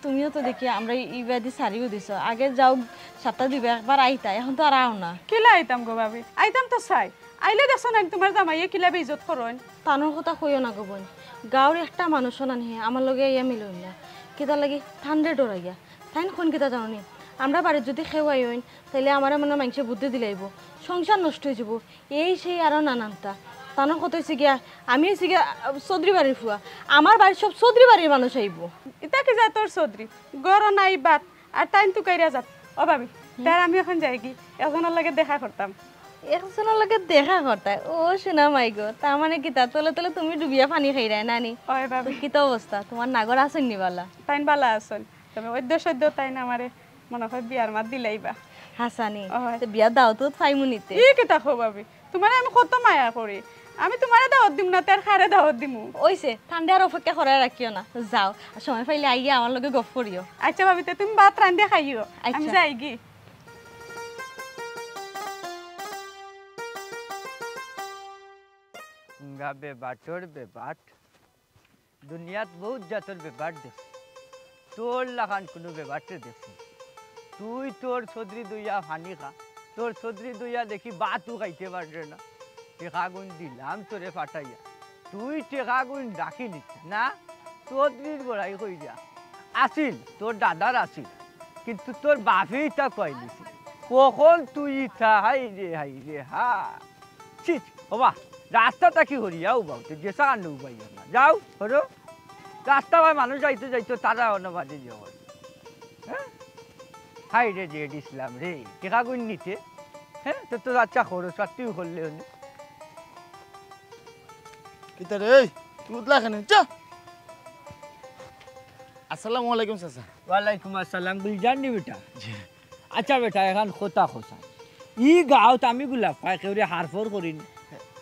তুমিও তো দেখি আমরা ইবাদি সারিও দিছ আগে যাও সপ্তাহ দিবে একবার আইতা এখন তো আর আও না কিলা আইতাম গো ভাবি আইতাম তো চাই আইলে দেখছো না তোমার জামাইয়ে কিলা বেইজত করন তানোর কথা কইও না গো বোন গাঁৱৰ একটা মানুষ না নি আমার লগে ইয়া মিলইন না কিতা লাগি ঠান্ডে ডরাইয়া তাই কোন কিতা জানি আমরা বাড়ির যদি খেওয়াই হইন তাইলে আমার মনে মানুষে বুদ্ধি দিলাইব সংসার নষ্ট হয়ে যাব এই সেই আরো নানানটা তানোর কথা হয়েছে গিয়া আমি হয়েছি গিয়া চৌধুরী বাড়ির ফুয়া আমার বাড়ির সব চৌধুরী বাড়ির মানুষ আইব এটা কি যা তোর চৌধুরী গড় নাই বাত আর টাইম তো কাইরা যাত ও ভাবি তার আমি এখন যাই কি একজনের লাগে দেখা করতাম একজনের লগে দেখা করতায় ও শোনা মাই গো তার মানে কিতা তলে তলে তুমি ডুবিয়া পানি খাই রায় নানি ওই ভাবি কিতা অবস্থা তোমার নাগর আসেন নি বালা তাইন বালা আসল তবে সদ্য তাইন আমারে মনে হয় বিয়ার মাত দিলাইবা হাসানি বিয়া দাও তো ফাইমু নিতে ই কিতা খো ভাবি তোমার আমি কত মায়া করি আমি তোমারে দাওয়াত দিম না তার খারে দাওয়াত দিমু ওইছে ঠান্ডা আর অপেক্ষা করে রাখিও না যাও সময় পাইলে আইয়া আমার লগে গপ করিও আচ্ছা ভাবি তুমি ভাত রান্ধে খাইও আমি যাই কি বেবাটর বেবাট দুনিয়াত বহুত জাতর বেবাট দেখছি তোর লাগান কোনো বেবাটে দেখছি তুই তোর চৌধুরী দুইয়া ফানি খা তোর চৌধুরী দুইয়া দেখি বাতও খাইতে পারবে না টেকা গুণ দিলাম তোরে ফাটাইয়া তুই টেকা গুণ রাখি নিচ্ছে না চৌধুরীর গোড়াই কই যা আসিল তোর দাদার আসিল কিন্তু তোর বাপেই তা কয় নিছি কখন তুই ইথা হাই রে হা চিচ হবা রাস্তাটা কি হরিয়াও বাউতে যেসা আনু পাইয়া না যাও হরো রাস্তা ভাই মানুষ যাইতে তারা অন্য বাজে যাও হ্যাঁ হাই রে জেড ইসলাম রে টেকা গুণ নিতে হ্যাঁ তোর তো আচ্ছা খরচ আর তুই করলে হলে কিতা রে এই তুই উঠলা কেন চ আসসালামু আলাইকুম চাচা ওয়ালাইকুম আসসালাম গুলজান নি বেটা আচ্ছা বেটা এখন খোতা খোসা ই গাঁৱত আমি গোলাপ পাই কেউরে হারফর করিনি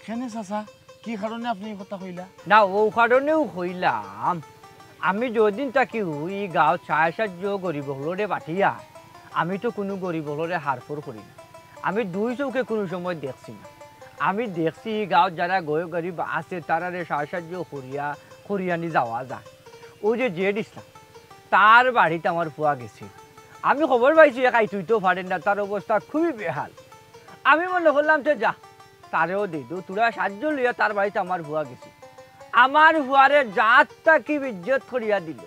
কেনে চাচা কি কারণে আপনি এই কথা কইলা না ও কারণেও হইলাম আমি যদিন থাকি ই গাঁৱত চায় সাহায্য গরিব হলরে পাঠিয়া আমি তো কোনো গরিব হলরে হারফর করি না আমি দুই চোখে কোনো সময় দেখছি না আমি দেখছি ই গাঁৱত যারা গরিব আছে তারারে সাহায্য করিয়ানি যাওয়া যায় ওই যে জেড ইসলাম তার বাড়িতে আমার ফুয়া গেছে আমি খবর পাইছি একাই তুই তো পারেন না তার অবস্থা খুবই বেহাল আমি মনে করলাম তো যা তারেও দে দো তোরা সাহায্য লইয়া তার বাড়িতে আমার ভুয়া গেছি আমার ভুয়ারে জাতটা কি ইজ্জত করিয়া দিল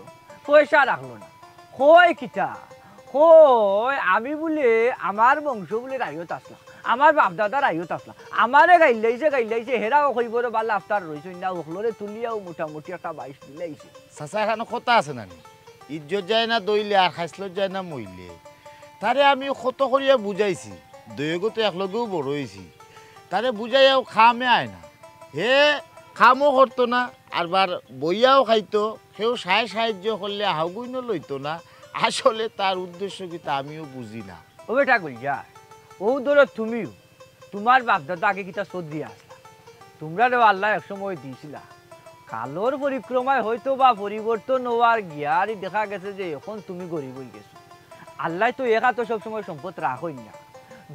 পয়সা রাখলো না কই কিতা কই আমি বলে আমার বংশ বলে রাইয়ত আসলাম আমার বাপদাদা রাইয়ত আসলাম আমারে গাইলাইছে হেরাও কইবরে বালা আফতার রইছে না ওখলরে তুলিয়াও মোটামুটি একটা 22 দিলাইছে চাচা এখানে কথা আছে নানি ইজ্জত যায় না দইলে আর খাইসলত যায় না মইলে তারে আমি কত করিয়া বুঝাইছি দৈগতে একলগেও বড় হয়েছি তারে বুঝাইয়াও খামে আয় না হে খামও করতো না আর বার বইয়াও খাইতো সেও সাহায্য করলে হাগুইনও লইতো না আসলে তার উদ্দেশ্য কিতা আমিও বুঝি না ও বেটা কইয়া ও ধরো তুমিও তোমার বাপদাদা আগে কিতা সর্দি আসলা তোমরা আল্লাহ একসময় দিয়েছিলা কালোর পরিক্রমায় হয়তো বা পরিবর্তন হওয়ার গিয়ারই দেখা গেছে যে এখন তুমি গরিব হয়ে গেছো আল্লাহ তো একা তো সবসময় সম্পদ রাখই না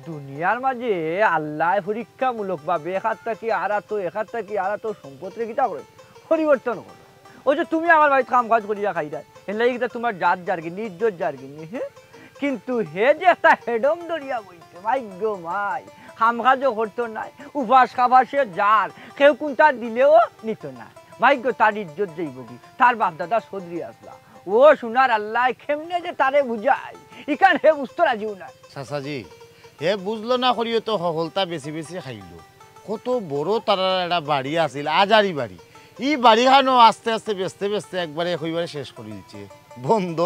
দুনিয়ার মাঝে আল্লাহ পরীক্ষামূলক ভাবে একাত সম্পদরে কিতা করে পরিবর্তন করো ওই যে তুমি আমার বাড়িতে কাম কাজ করিয়া খাই দেয় এলাই কিতা তোমার জাত জার্গিনি ইজ্জত জার্গিনি হ্যাঁ কিন্তু হে যে একটা হেডম দরিয়া বইছে ভাগ্য মাই কাম কাজও করতো নাই উপাস খাবার সে যার কেউ কোনটা দিলেও নিত না ভাগ্য তার ইজ্জত যাইব কি তার বাপদাদা সদরি আসলা ও সোনার আল্লাহ কেমনে যে তারে বুঝায় ইকান হে বুঝতো রাজিও নাই চাচাজি হে বুঝলো না করিও তো সফলতা বেশি বেশি খাইলো কত বড় তার একটা বাড়ি আছিল আজারি বাড়ি ই বাড়িখানো আস্তে আস্তে বেচতে একবারে হইবারে শেষ করে দিচ্ছে বন্ধ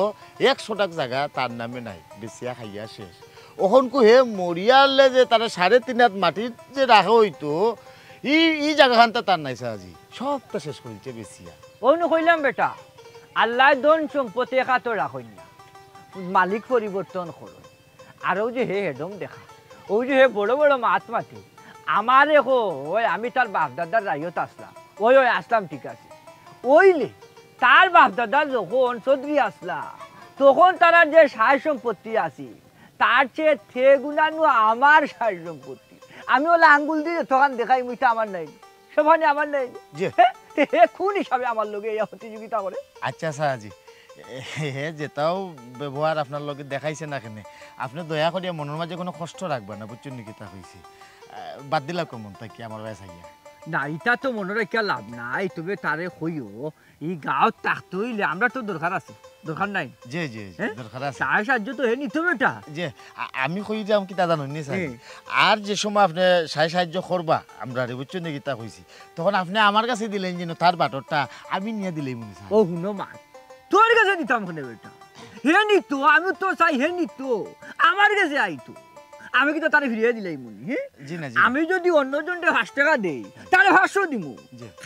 100 জায়গা তার নামে নাই বেচিয়া খাইয়া শেষ ওখনকু হে মরিয়ালে যে তারা 3.5 হাত মাটির যে রাখা হইতো ই জায়গাখানটা তার নাই চাচি সবটা শেষ করে দিচ্ছে বেচিয়া ওই কইলাম বেটা আল্লাহ ধন সম্পত্তি একা তো রাখই না মালিক পরিবর্তন করো আর ওই যে হে হেডম দেখা ওই যে হে বড় বড় মাছ মাটি আমার ওই আমি তার বাপদাদার রাইয়ত আসলাম ওই আসলাম ঠিক আছে ওইলে তার বাপদাদা যখন চৌধুরী আসলা তখন তারা যে সায় সম্পত্তি আছে তার চেয়ে থে গুণানো আমার সায় সম্পত্তি আমি ওলা আঙ্গুল দিয়ে তখন দেখাই মুইটা আমার নাই সেখানে আমার নাই হে কোন হিসাবে আমার লোকে এই প্রতিযোগিতা করে আচ্ছা সাহাজি হে যেটাও ব্যবহার আপনার লগে দেখাইছে না কেনে আপনি দয়া করিয়া মনের মাঝে কোনো কষ্ট রাখবা না বুঝছেন নাকি তা হয়েছে বাদ দিলা কমন তাকি আমার ভাই চাইয়া না এটা তো মনে রাখা লাভ নাই তবে তারে কইও এই গাঁৱত থাকতে হইলে আমরা তো দরকার আছে দরকার নাই জি জি দরকার আছে সাহায্য তো হে নিতে বেটা যে আমি কই যাম কি তা জানো নি স্যার আর যে সময় আপনি সাহায্য করবা আমরা রে বুঝছেন নাকি তা কইছি তখন আপনি আমার কাছে দিলেন যেন তার বাটরটা আমি নিয়ে দিলেই মনে স্যার ও হুনো মা তোর কাছে দিতাম কেন বেটা হে নিত আমি তো চাই হে নিত আমার কাছে আইতো আমি কি তো তারে ফিরিয়ে দিলাই মনি হ্যাঁ আমি যদি অন্যজনকে 5 টাকা দেই তাহলে 500 দিমু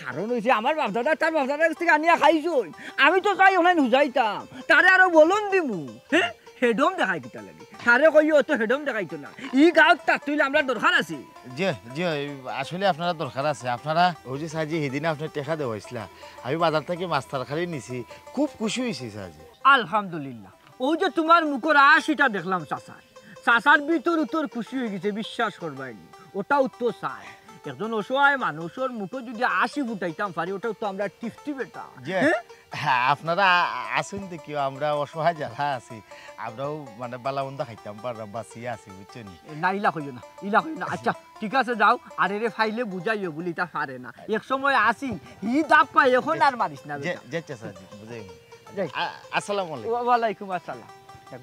কারণ হইছে আমার বাপদাদা তার বাপদাদার কাছ থেকে আনিয়া খাইছই আমি তো চাই ওখানে হুজাইতাম তারে আরো বলন দিমু হ্যাঁ হেডম দেখাই কিতা লাগে তারে কইও তো হেডম দেখাইতো না ই গাঁৱত থাকতে আমরা দরকার আছে জি জি আসলে আপনারা দরকার আছে আপনারা ওই যে সাজি সেদিনে আপনি টাকা দেওয়াইছিলা আমি বাজার থেকে মাছ তরকারি নিছি খুব খুশি হয়েছি সাজি আলহামদুলিল্লাহ ওই যে তোমার মুখের আশিটা দেখলাম চাচার ভিতর উত্তর খুশি হয়ে গেছে বিশ্বাস করবাইনি ওটা উত্তর চায় একজন অসহায় মানুষের মুখে যদি 80 ফুটাইতাম পারি ওটাও তো আমরা টিফটি বেটা হ্যাঁ আপনারা আসুন দেখিও আমরা অসহায় যারা আছি আমরাও মানে বালাবন্ধা খাইতাম পারলাম বাঁচিয়ে আছি বুঝছেন না ইলা কইও না আচ্ছা ঠিক আছে যাও আর এরে ফাইলে বুঝাইও বলি তা পারে না এক সময় আসি হি দাপ পাই এখন আর মারিস না যেতে স্যার বুঝাই আসসালামু আলাইকুম ওয়ালাইকুম আসসালাম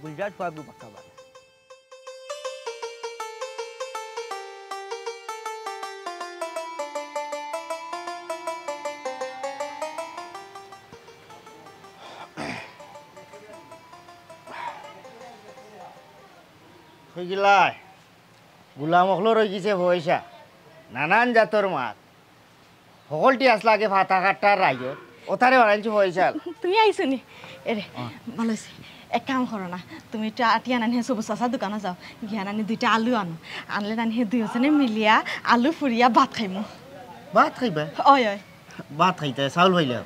গুলজার ফাগু বাক্কাবা বুঝলাই গোলাম অখলো রয়ে গেছে পয়সা নানান জাতর মাছ সকলটি আসলে আগে ফাতা কাটার রাইজত ওথারে বানাইছি পয়সা তুমি আইছো নি এরে ভালো হয়েছে এক কাম করো না তুমি একটু আটিয়া নানি সবু চাষা দোকানে যাও গিয়া নানি 2টা আলু আনো আনলে নানি দুজনে মিলিয়া আলু ফুরিয়া ভাত খাইমু ভাত খাইবা ওই ওই ভাত খাইতে চাউল পাইলে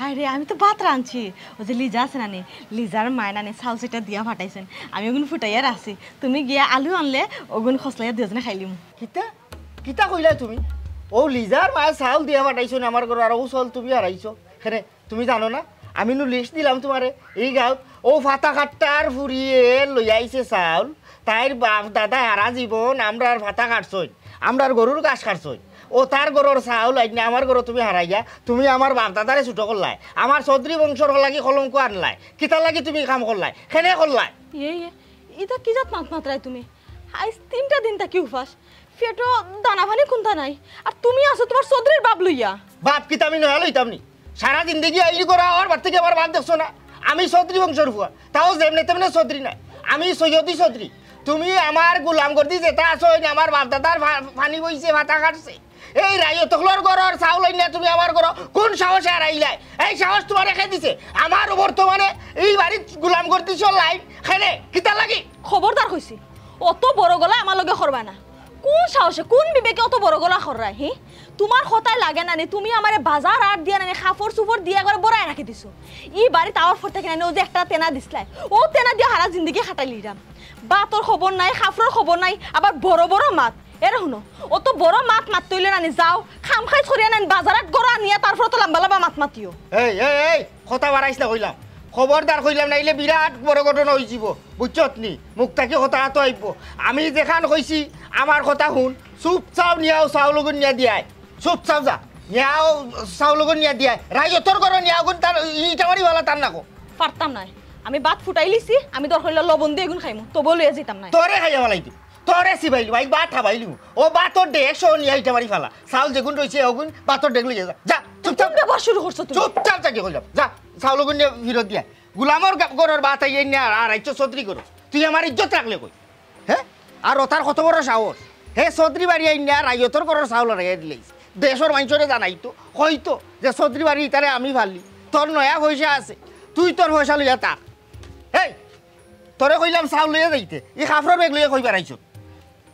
আরে আমি তো ভাত রাঁধছি ও যে লিজা আছে নানি লিজার মায় নানি চাউল সেটা দিয়া ফাটাইছেন আমি ওগুন ফুটাইয়া রাখছি তুমি গিয়া আলু আনলে ওগুন খসলাইয়া দুজনে খাইলিম কিতা কিতা কইলা তুমি ও লিজার মায়ের চাউল দিয়া পাঠাইছো আমার ঘর আর ও চাউল তুমি হারাইছো হেরে তুমি জানো না আমি নু লিস্ট দিলাম তোমারে এই গাঁৱত ও ফাতা কাটার ফুরিয়ে লই আইছে চাউল তাইর বাপ দাদা হারা জীবন আমরার ফাতা কাটছই আমরার গরুর ঘাস কাটছই ও তার গরুর চাউল আইনে আমার গরু তুমি হারাইয়া তুমি আমার বাপ দাদারে ছুটো করলাই আমার চৌধুরী বংশর লাগি কলঙ্ক আনলাই কিতা লাগি তুমি কাম করলাই কেনে করলাই এটা কি জাত মাত মাত্রায় তুমি আজ 3টা দিন থাকি উপাস পেটো দানা পানি কোনটা নাই আর তুমি আছো তোমার চৌধুরীর বাপ লইয়া বাপ কিতা আমি নয়া লইতাম নি সারা জিন্দগি আইলি করা আর বাদ থেকে আমার বাপ দেখছো না আমি চৌধুরী বংশর ফুয়া তাও যেমনে তেমনে চৌধুরী নাই আমি সৈয়দী চৌধুরী তুমি আমার গোলাম করদি যেটা আছো আমার বাপ দাদার পানি বইছে ভাতা কাটছে এই রাইও তকলর গরর চাউল না তুমি আমার গর কোন সাহসে হারাইলাই এই সাহস তোমার রেখে দিছে আমার বর্তমানে এই বাড়ির গোলাম করতেছ লাইন খেলে কিতা লাগি খবরদার হইছি অত বড় গলা আমার লগে করবা না কোন সাহসে কোন বিবেকে অত বড় গলা খররাই হি তোমার কথায় লাগে না তুমি আমারে বাজার আট দিয়া নানি খাফর সুফর দিয়া করে বড়াই রাখি দিছো ই বাড়ি তাওয়ার ফর থেকে নানি ও যে একটা তেনা দিছলাই ও তেনা দিয়া হারা জিন্দগি খাটাই লিরাম বাতর খবর নাই খাফরের খবর নাই আবার বড় বড় মাত এর শুনো অত বড় মাত মাত তৈলে নানি যাও খাম খাই ছড়িয়া নানি বাজারাত গড়া নিয়া তারপর তো লম্বা লম্বা মাত মাতিও এই এই এই কথা বাড়াইছ না কইলাম খবরদার কইলাম নাইলে বিরাট বড় ঘটনা হয়ে যাব বুঝছত নি মুখ থাকি কথা তো আইব আমি যেখান কইছি আমার কথা শুন চুপচাপ নিয়াও চাউল গুণ নিয়া দিয়াই চুপচাপ যা নিয়াও চাউল গুণ নিয়া দিয়াই রাইজতর ঘর নিয়াও গুণ তার ইটা মারি বলা তার নাকো পারতাম নাই আমি বাত ফুটাই লিছি আমি দর হইল লবণ দিয়ে এগুন খাইমু তবু লইয়া যেতাম নাই তোরে খাইয়া বলাইতো তোরে সিবাইলি ভাই বাত খাবাইলি ও বাতর ডেক শো নিয়া ইটা মারি ফেলা চাউল যেগুন রয়েছে ওগুন বাতর ডেক লইয়া যা যা চুপচাপ ব্যবহার শুরু করছো তুমি চুপচাপ চাকি কইলাম যা চাউল গুণ নিয়া ফিরত দিয়া গুলামর গরর বাত আইয়ে নিয়া আর আইছো চৌধুরী করো তুই আমার ইজ্জত রাখলে কই হ্যাঁ আর ওতার কত বড় সাহস হে চৌধুরী বাড়ি আইন নিয়া রাইয়তর গরর চাউল রেখে দিলেই দেশের মানুষরে জানাইতো হয়তো যে চৌধুরী বাড়ি ইতারে আমি ফালি তোর নয়া পয়সা আছে তুই তোর পয়সা লইয়া তাক এই তোরে কইলাম চাউল লইয়া যাইতে এই কাপড়ের বেগ লইয়া কই বেড়াইছ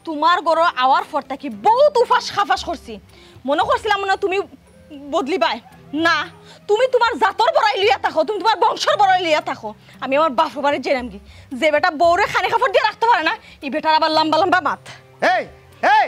তোমার গরো আওয়ার পর থাকি বহুত উফাস খাফাস করছি মনে করছিলাম মনে তুমি বদলিবাই না তুমি তোমার জাতর বড়াই লইয়া থাকো তুমি তোমার বংশর বড়াই লইয়া থাকো আমি আমার বাপের বাড়ি জেরাম কি যে বেটা বউরে খানে খাপড় দিয়ে রাখতে পারে না এই বেটার আবার লম্বা লম্বা মাথ এই এই